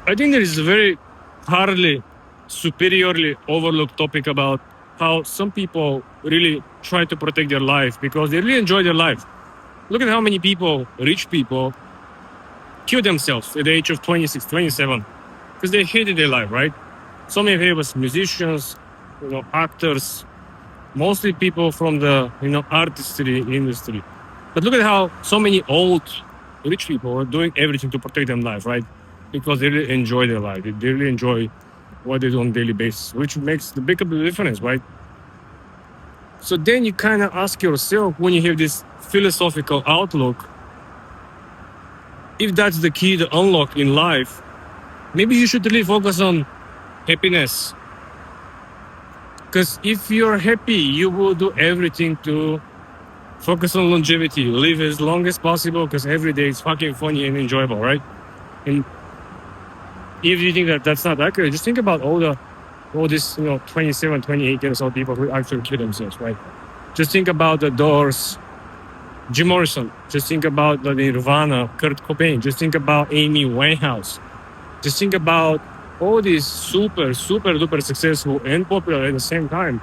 I think there is a very hardly, superiorly overlooked topic about how some people really try to protect their life because they really enjoy their life. Look at how many people, rich people, kill themselves at the age of 26, 27, because they hated their life, right? So many famous musicians, actors, mostly people from the, artistry industry. But look at how so many old rich people are doing everything to protect their life, right? Because they really enjoy their life. They really enjoy what they do on a daily basis, which makes the big difference, right? So then you kind of ask yourself when you have this philosophical outlook, if that's the key to unlock in life, maybe you should really focus on happiness. Because if you're happy, you will do everything to focus on longevity, live as long as possible because every day is fucking funny and enjoyable, right? And if you think that that's not accurate, just think about all this, 27, 28 years old people who actually kill themselves, right? Just think about the Doors, Jim Morrison. Just think about the Nirvana, Kurt Cobain. Just think about Amy Winehouse. Just think about all these super, super duper successful and popular at the same time.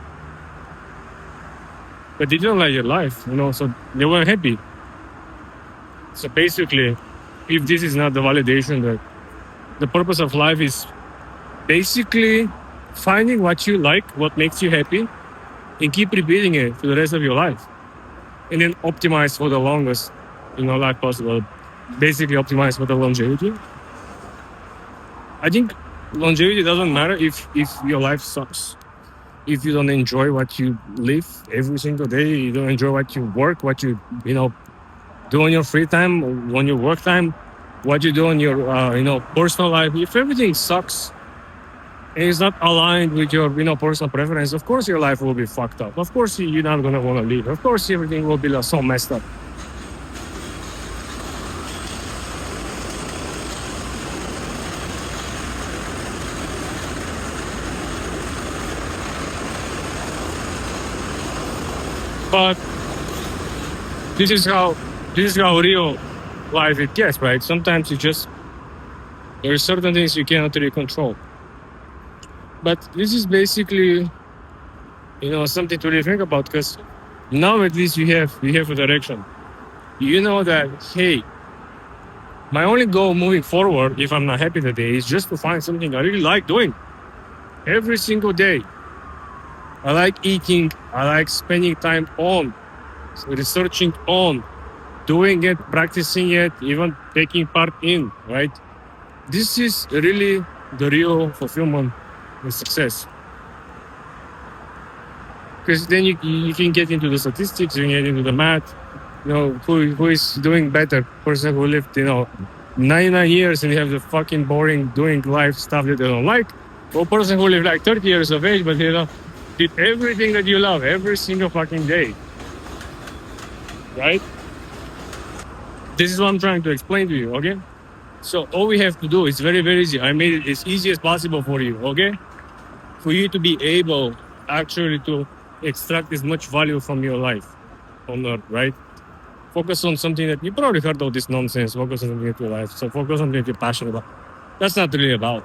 But they didn't like their life, so they weren't happy. So basically, if this is not the validation that the purpose of life is basically finding what you like, what makes you happy, and keep repeating it for the rest of your life. And then optimize for the longest, life possible. Basically optimize for the longevity. I think longevity doesn't matter if your life sucks. If you don't enjoy what you live every single day, you don't enjoy what you work, what you do on your free time, on your work time, what you do on your personal life. If everything sucks and it's not aligned with your personal preference, of course your life will be fucked up. Of course you're not gonna want to leave. Of course everything will be so messed up. But this is how real life it gets, right? Sometimes there are certain things you cannot really control. But this is basically, something to really think about because now at least you have a direction. You know that, hey, my only goal moving forward, if I'm not happy today, is just to find something I really like doing every single day. I like eating. I like spending time on, researching on, doing it, practicing it, even taking part in, right? This is really the real fulfillment and success. Because then you can get into the statistics, you can get into the math, who is doing better, person who lived, 99 years and have the fucking boring doing life stuff that they don't like, or person who lived like 30 years of age, but did everything that you love every single fucking day, right? This is what I'm trying to explain to you, okay? So all we have to do is very, very easy. I made it as easy as possible for you, okay? For you to be able actually to extract as much value from your life on earth, right? Focus on something that you probably heard all this nonsense. Focus on something that you like. So focus on something that you're passionate about. That's not really about.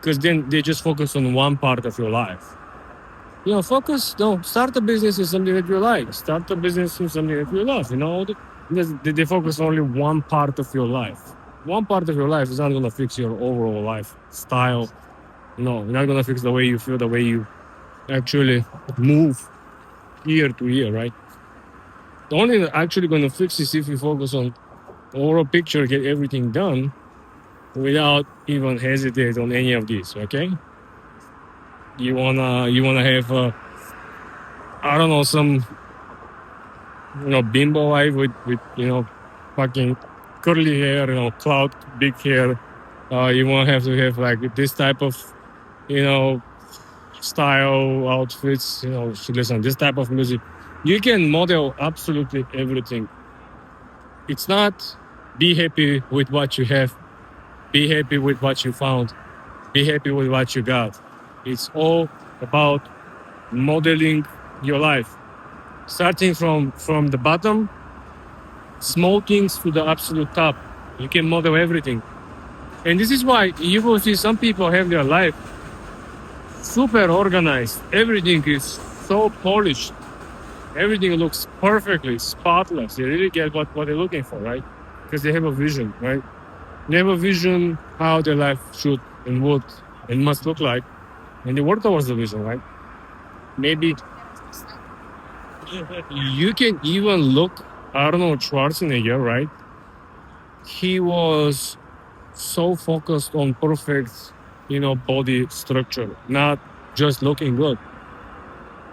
Because then they just focus on one part of your life. Start a business in something that you like. Start a business in something that you love. They focus on only one part of your life. One part of your life is not going to fix your overall lifestyle. No, you're not going to fix the way you feel, the way you actually move year to year, right? The only thing that's actually going to fix is if you focus on overall picture, get everything done without even hesitate on any of these, okay? You wanna have I don't know, some bimbo life with fucking curly hair, cloud big hair. You won't have to have like this type of style outfits, to listen this type of music. You can model absolutely everything. It's not be happy with what you have, be happy with what you found, be happy with what you got. It's all about modeling your life, starting from the bottom, small things to the absolute top. You can model everything. And this is why you will see some people have their life super organized. Everything is so polished. Everything looks perfectly spotless. They really get what they're looking for, right? Because they have a vision, right? They have a vision how their life should and would and must look like. And they work towards the vision, right? Maybe you can even look Arnold Schwarzenegger, right? He was so focused on perfect, body structure, not just looking good.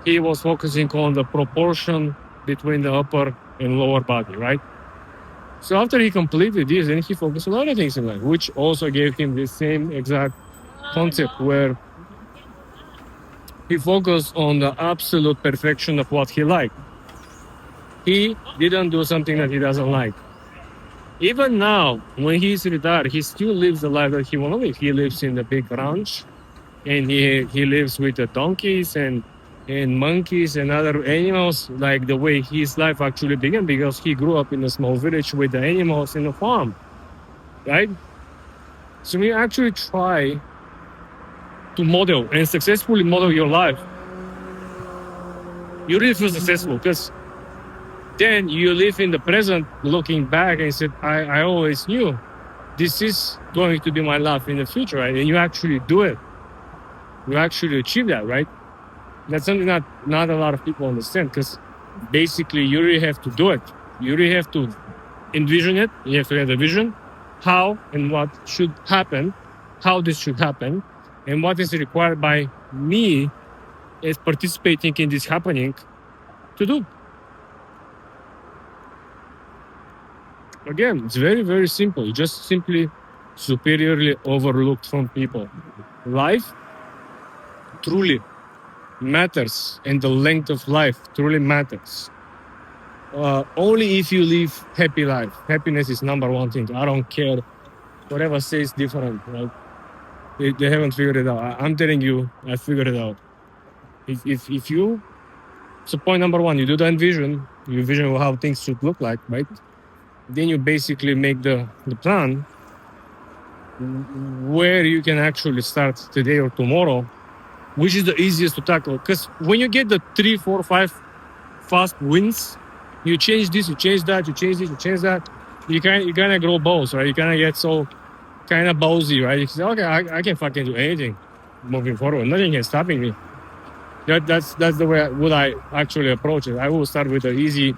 He was focusing on the proportion between the upper and lower body, right? So after he completed this, then he focused on other things in life, which also gave him the same exact concept where he focused on the absolute perfection of what he liked. He didn't do something that he doesn't like. Even now, when he's retired, he still lives the life that he wants to live. He lives in the big ranch, and he lives with the donkeys and monkeys and other animals, like the way his life actually began, because he grew up in a small village with the animals in a farm, right? So when you actually try to model and successfully model your life, you really feel successful, because then you live in the present looking back and said, I always knew this is going to be my life in the future, right? And you actually do it. You actually achieve that, right? That's something that not a lot of people understand, because basically you really have to do it. You really have to envision it. You have to have a vision, how and what should happen, how this should happen, and what is required by me as participating in this happening to do. Again, it's very, very simple. It's just simply superiorly overlooked from people. Life truly matters, and the length of life truly matters. Only if you live happy life. Happiness is number one thing. I don't care whatever says different, right? They haven't figured it out. I'm telling you, I figured it out. If you, so point number one, you do the envision, you envision how things should look like, right? Then you basically make the plan where you can actually start today or tomorrow, which is the easiest to tackle. Because when you get the 3, 4, 5 fast wins, you change this, you change that, you change this, you change that, you kind of grow balls, right? You kind of get so kind of ballsy, right? You say, okay, I can fucking do anything moving forward. Nothing can stopping me. That's the way would I actually approach it. I will start with the easy,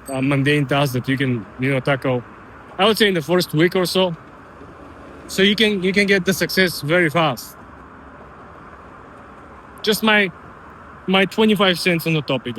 mundane task that you can tackle. I would say in the first week or so, so you can get the success very fast. Just my 25 cents on the topic.